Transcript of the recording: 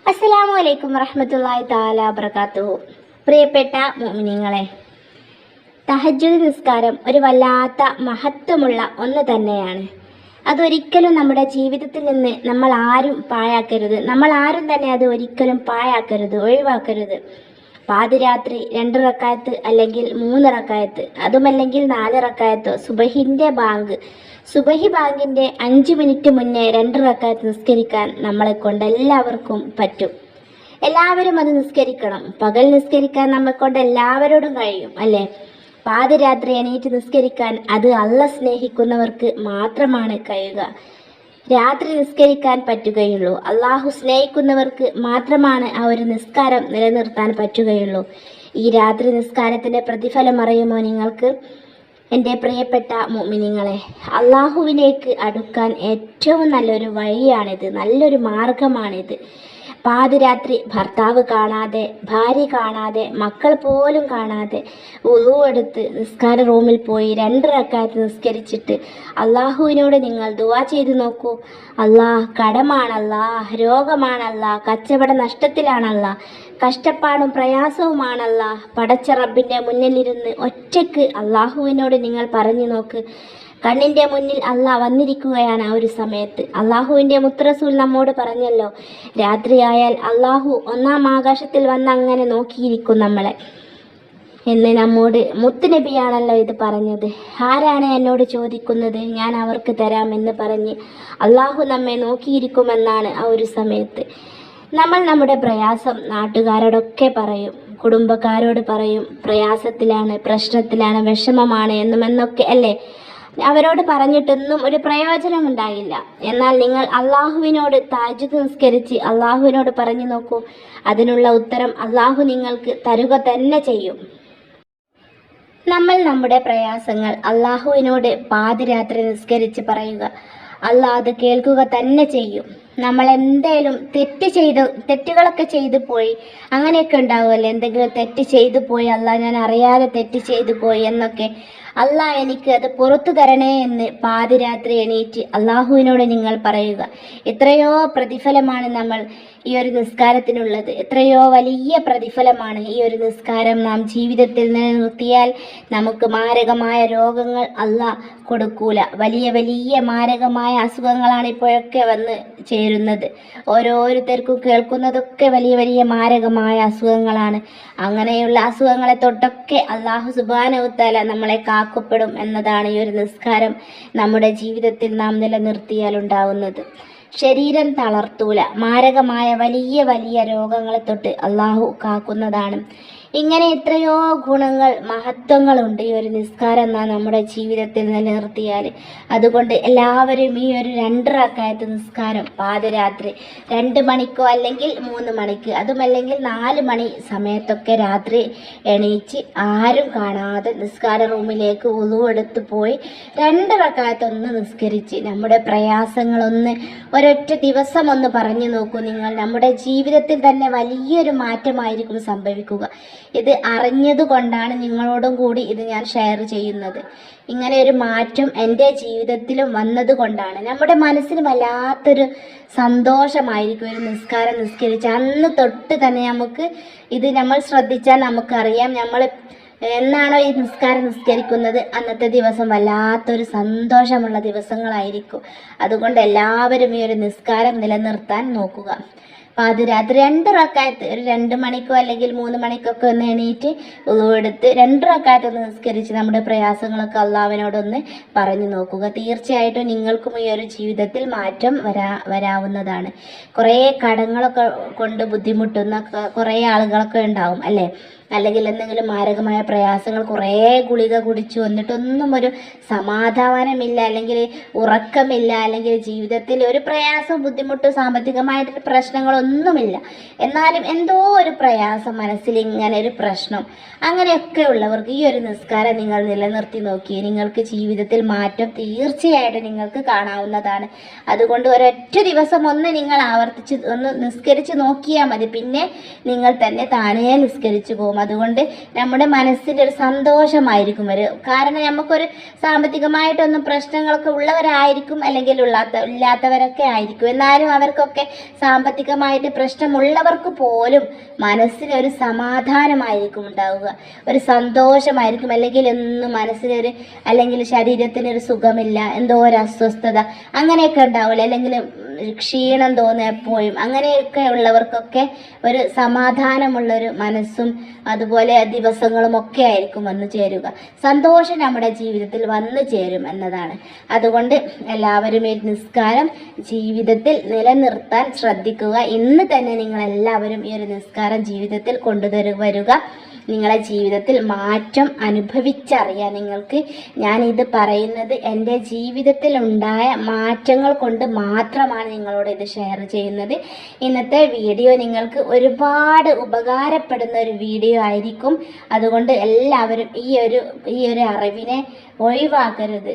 അസ്സലാമു അലൈക്കും വറഹ്മത്തുള്ളാഹി തആല വബറകാതുഹു. പ്രിയപ്പെട്ട മുഅ്മിനീങ്ങളെ, തഹജ്ജുദ് നിസ്കാരം ഒരു വല്ലാത്ത മഹത്വമുള്ള ഒന്ന് തന്നെയാണ്. അതൊരിക്കലും നമ്മുടെ ജീവിതത്തിൽ നിന്ന് നമ്മൾ ആരും പാഴാക്കരുത്. നമ്മൾ ആരും തന്നെ അത് ഒരിക്കലും പാഴാക്കരുത്, ഒഴിവാക്കരുത്. പാതിരാത്രി 2 റക്അത്ത് അല്ലെങ്കിൽ 3 റക്അത്ത്, അതുമല്ലെങ്കിൽ 4 റക്അത്തോ, സുബഹി ബാങ്കിൻ്റെ 5 മിനിറ്റ് മുന്നേ 2 റക്അത്ത് നിസ്കരിക്കാൻ നമ്മളെ കൊണ്ട് എല്ലാവർക്കും പറ്റും. എല്ലാവരും അത് നിസ്കരിക്കണം. പകൽ നിസ്കരിക്കാൻ നമ്മെ കൊണ്ട് എല്ലാവരോടും കഴിയും, അല്ലേ? പാതിരാത്രി എണീറ്റ് നിസ്കരിക്കാൻ അത് അള്ളാഹ് സ്നേഹിക്കുന്നവർക്ക് മാത്രമാണ് കഴിയുക. രാത്രി നിസ്കരിക്കാൻ പറ്റുകയുള്ളൂ. അള്ളാഹു സ്നേഹിക്കുന്നവർക്ക് മാത്രമാണ് ആ ഒരു നിസ്കാരം നിലനിർത്താൻ പറ്റുകയുള്ളൂ. ഈ രാത്രി നിസ്കാരത്തിൻ്റെ പ്രതിഫലം അറിയുമോ നിങ്ങൾക്ക്? എൻ്റെ പ്രിയപ്പെട്ട മുഅ്മിനീങ്ങളെ, അള്ളാഹുവിലേക്ക് അടുക്കാൻ ഏറ്റവും നല്ലൊരു വഴിയാണിത്, നല്ലൊരു മാർഗമാണിത്. പാതിരാത്രി ഭർത്താവ് കാണാതെ, ഭാര്യ കാണാതെ, മക്കൾ പോലും കാണാതെ വുളു എടുത്ത് നിസ്കാര റൂമിൽ പോയി 2 റക്അത്ത് നിസ്കരിച്ചിട്ട് അള്ളാഹുവിനോട് നിങ്ങൾ ദുആ ചെയ്തു നോക്കൂ. കടമാണല്ലാ, രോഗമാണല്ലാ, കച്ചവട നഷ്ടത്തിലാണല്ലാ, കഷ്ടപ്പാടും പ്രയാസവുമാണല്ലാ, പടച്ച റബ്ബിൻ്റെ മുന്നിലിരുന്ന് ഒറ്റയ്ക്ക് അള്ളാഹുവിനോട് നിങ്ങൾ പറഞ്ഞു നോക്ക്. കണ്ണിൻ്റെ മുന്നിൽ അള്ളാഹ് വന്നിരിക്കുകയാണ്. ആ ഒരു സമയത്ത് അള്ളാഹുവിൻ്റെ മുത്തറസൂൽ നമ്മോട് പറഞ്ഞല്ലോ, രാത്രിയായാൽ അള്ളാഹു 1-ാം ആകാശത്തിൽ വന്ന് അങ്ങനെ നോക്കിയിരിക്കും നമ്മളെ എന്ന് നമ്മോട് മുത്തുനബിയാണല്ലോ ഇത് പറഞ്ഞത്. ആരാണ് എന്നോട് ചോദിക്കുന്നത്, ഞാൻ അവർക്ക് തരാമെന്ന് പറഞ്ഞ് അള്ളാഹു നമ്മെ നോക്കിയിരിക്കുമെന്നാണ് ആ ഒരു സമയത്ത്. നമ്മൾ നമ്മുടെ പ്രയാസം നാട്ടുകാരോടൊക്കെ പറയും, കുടുംബക്കാരോട് പറയും, പ്രയാസത്തിലാണ്, പ്രശ്നത്തിലാണ്, വിഷമമാണ് എന്നൊക്കെ അല്ലേ? അവരോട് പറഞ്ഞിട്ടൊന്നും ഒരു പ്രയോജനമുണ്ടാകില്ല. എന്നാൽ നിങ്ങൾ അള്ളാഹുവിനോട് തഹജ്ജുദ് നിസ്കരിച്ച് അള്ളാഹുവിനോട് പറഞ്ഞു നോക്കൂ, അതിനുള്ള ഉത്തരം അള്ളാഹു നിങ്ങൾക്ക് തരുക തന്നെ ചെയ്യും. നമ്മൾ നമ്മുടെ പ്രയാസങ്ങൾ അള്ളാഹുവിനോട് പാതിരാത്രി നിസ്കരിച്ച് പറയുക, അള്ളാഹ് അത് കേൾക്കുക തന്നെ ചെയ്യും. നമ്മൾ എന്തേലും തെറ്റുകളൊക്കെ ചെയ്തു പോയി, അങ്ങനെയൊക്കെ ഉണ്ടാവുമല്ലോ, എന്തെങ്കിലും തെറ്റ് ചെയ്തു പോയി, അള്ളാഹ് ഞാൻ അറിയാതെ തെറ്റ് ചെയ്തു പോയി എന്നൊക്കെ, അള്ളാഹ് എനിക്ക് അത് പുറത്തു തരണേ എന്ന് പാതിരാത്രി എണീറ്റ് അള്ളാഹുവിനോട് നിങ്ങൾ പറയുക. എത്രയോ പ്രതിഫലമാണ് നമ്മൾ ഈ ഒരു നിസ്കാരത്തിനുള്ളത്. എത്രയോ വലിയ പ്രതിഫലമാണ് ഈ ഒരു നിസ്കാരം നാം ജീവിതത്തിൽ നിലനിർത്തിയാൽ നമുക്ക് മാരകമായ രോഗങ്ങൾ അള്ളാഹ് കൊടുക്കൂല. വലിയ വലിയ മാരകമായ അസുഖങ്ങളാണ് ഇപ്പോഴൊക്കെ വന്ന് ചേരുന്നത്. ഓരോരുത്തർക്കും കേൾക്കുന്നതൊക്കെ വലിയ വലിയ മാരകമായ അസുഖങ്ങളാണ്. അങ്ങനെയുള്ള അസുഖങ്ങളെ തൊട്ടൊക്കെ അള്ളാഹു സുബ്ഹാനഹു തആല നമ്മളെ കാക്കപ്പെടും എന്നതാണ് ഈ ഒരു നിസ്കാരം നമ്മുടെ ജീവിതത്തിൽ നാം നിലനിർത്തിയാൽ ഉണ്ടാവുന്നത്. ശരീരം തളർത്തൂല, മാരകമായ വലിയ വലിയ രോഗങ്ങളെ തൊട്ട് അള്ളാഹു കാക്കുന്നതാണ്. ഇങ്ങനെ എത്രയോ ഗുണങ്ങൾ, മഹത്വങ്ങളുണ്ട് ഈ ഒരു നിസ്കാരം നാം നമ്മുടെ ജീവിതത്തിൽ നിലനിർത്തിയാൽ. അതുകൊണ്ട് എല്ലാവരും ഈ ഒരു 2 റക്അത്ത് നിസ്കാരം പാതിരാത്രി 2 മണിക്കോ അല്ലെങ്കിൽ 3 മണിക്ക്, അതുമല്ലെങ്കിൽ 4 മണി സമയത്തൊക്കെ രാത്രി എണീച്ച് ആരും കാണാതെ നിസ്കാര റൂമിലേക്ക് വുളു എടുത്ത് പോയി 2 റക്അത്ത് ഒന്ന് നിസ്കരിച്ച് നമ്മുടെ പ്രയാസങ്ങളൊന്ന് ഒരൊറ്റ ദിവസം ഒന്ന് പറഞ്ഞു നോക്കൂ നിങ്ങൾ. നമ്മുടെ ജീവിതത്തിൽ തന്നെ വലിയൊരു മാറ്റമായിരിക്കും സംഭവിക്കുക. ഇത് അറിഞ്ഞതുകൊണ്ടാണ് നിങ്ങളോടും കൂടി ഇത് ഞാൻ ഷെയർ ചെയ്യുന്നത്. ഇങ്ങനെ ഒരു മാറ്റം എൻ്റെ ജീവിതത്തിലും വന്നതുകൊണ്ടാണ്. നമ്മുടെ മനസ്സിന് വല്ലാത്തൊരു സന്തോഷമായിരിക്കും ഒരു നിസ്കാരം നിസ്കരിച്ച് അന്ന് തൊട്ട് തന്നെ. നമുക്ക് ഇത് നമ്മൾ ശ്രദ്ധിച്ചാൽ നമുക്കറിയാം, നമ്മൾ എന്നാണോ ഈ നിസ്കാരം നിസ്കരിക്കുന്നത് അന്നത്തെ ദിവസം വല്ലാത്തൊരു സന്തോഷമുള്ള ദിവസങ്ങളായിരിക്കും. അതുകൊണ്ട് എല്ലാവരും ഈ ഒരു നിസ്കാരം നിലനിർത്താൻ നോക്കുക. പാതിരാത്രി 2 റക്അത്ത്, ഒരു 2 മണിക്കോ അല്ലെങ്കിൽ 3 മണിക്കൊക്കെ ഒന്ന് എണീറ്റ് വുളു എടുത്ത് 2 റക്അത്ത് ഒന്ന് നിസ്കരിച്ച് നമ്മുടെ പ്രയാസങ്ങളൊക്കെ അള്ളാഹുവിനോടൊന്ന് പറഞ്ഞു നോക്കുക. തീർച്ചയായിട്ടും നിങ്ങൾക്കും ഈ ഒരു ജീവിതത്തിൽ മാറ്റം വരാവുന്നതാണ്. കുറേ കടങ്ങളൊക്കെ കൊണ്ട് ബുദ്ധിമുട്ടുന്ന കുറേ ആളുകളൊക്കെ ഉണ്ടാവും, അല്ലേ? അല്ലെങ്കിൽ എന്തെങ്കിലും മാരകമായ പ്രയാസങ്ങൾ, കുറേ ഗുളിക കുടിച്ചു വന്നിട്ടൊന്നും ഒരു സമാധാനമില്ല, അല്ലെങ്കിൽ ഉറക്കമില്ല, അല്ലെങ്കിൽ ജീവിതത്തിൽ ഒരു പ്രയാസം, ബുദ്ധിമുട്ട്, സാമ്പത്തികമായിട്ട് പ്രശ്നങ്ങളൊന്നുമില്ല, എന്നാലും എന്തോ ഒരു പ്രയാസം, മനസ്സിൽ ഇങ്ങനെ ഒരു പ്രശ്നം, അങ്ങനെയൊക്കെ ഉള്ളവർക്ക് ഈ ഒരു നിസ്കാരം നിങ്ങൾ നിലനിർത്തി നോക്കി നിങ്ങൾക്ക് ജീവിതത്തിൽ മാറ്റം തീർച്ചയായിട്ടും നിങ്ങൾക്ക് കാണാവുന്നതാണ്. അതുകൊണ്ട് ഒരൊറ്റ ദിവസം ഒന്ന് നിങ്ങൾ ആവർത്തിച്ച് ഒന്ന് നിസ്കരിച്ച് നോക്കിയാൽ മതി. പിന്നെ നിങ്ങൾ തന്നെ താനേ നിസ്കരിച്ചു പോകും. അതുകൊണ്ട് നമ്മുടെ മനസ്സിൻ്റെ ഒരു സന്തോഷമായിരിക്കും വരും. കാരണം നമുക്കൊരു സാമ്പത്തികമായിട്ടൊന്നും പ്രശ്നങ്ങളൊക്കെ ഉള്ളവരായിരിക്കും, അല്ലെങ്കിൽ ഇല്ലാത്തവരൊക്കെ ആയിരിക്കും. എന്നാലും അവർക്കൊക്കെ സാമ്പത്തികമായി മാനസികമായിട്ട് പ്രശ്നമുള്ളവർക്ക് പോലും മനസ്സിനൊരു സമാധാനമായിരിക്കും ഉണ്ടാവുക, ഒരു സന്തോഷമായിരിക്കും. അല്ലെങ്കിൽ എന്നും മനസ്സിനൊരു, അല്ലെങ്കിൽ ശരീരത്തിനൊരു സുഖമില്ല, എന്തോ ഒരു അസ്വസ്ഥത അങ്ങനെയൊക്കെ ഉണ്ടാവില്ല, അല്ലെങ്കിൽ ക്ഷീണം തോന്നുക എപ്പോഴും, അങ്ങനെയൊക്കെ ഉള്ളവർക്കൊക്കെ ഒരു സമാധാനമുള്ളൊരു മനസ്സും അതുപോലെ ദിവസങ്ങളും ഒക്കെ ആയിരിക്കും വന്നു ചേരുക. സന്തോഷം നമ്മുടെ ജീവിതത്തിൽ വന്നു ചേരും എന്നതാണ്. അതുകൊണ്ട് എല്ലാവരും ഈ നിസ്കാരം ജീവിതത്തിൽ നിലനിർത്താൻ ശ്രദ്ധിക്കുക. ഇന്ന് തന്നെ നിങ്ങളെല്ലാവരും ഈ ഒരു നിസ്കാരം ജീവിതത്തിൽ വരിക. നിങ്ങളെ ജീവിതത്തിൽ മാറ്റം അനുഭവിച്ചറിയാം. നിങ്ങൾക്ക് ഞാനിത് പറയുന്നത് എൻ്റെ ജീവിതത്തിൽ ഉണ്ടായ മാറ്റങ്ങൾ കൊണ്ട് മാത്രമാണ് നിങ്ങളോട് ഇത് ഷെയർ ചെയ്യുന്നത്. ഇന്നത്തെ വീഡിയോ നിങ്ങൾക്ക് ഒരുപാട് ഉപകാരപ്പെടുന്ന ഒരു വീഡിയോ ആയിരിക്കും. അതുകൊണ്ട് എല്ലാവരും ഈ ഒരു അറിവിനെ ഒഴിവാക്കരുത്.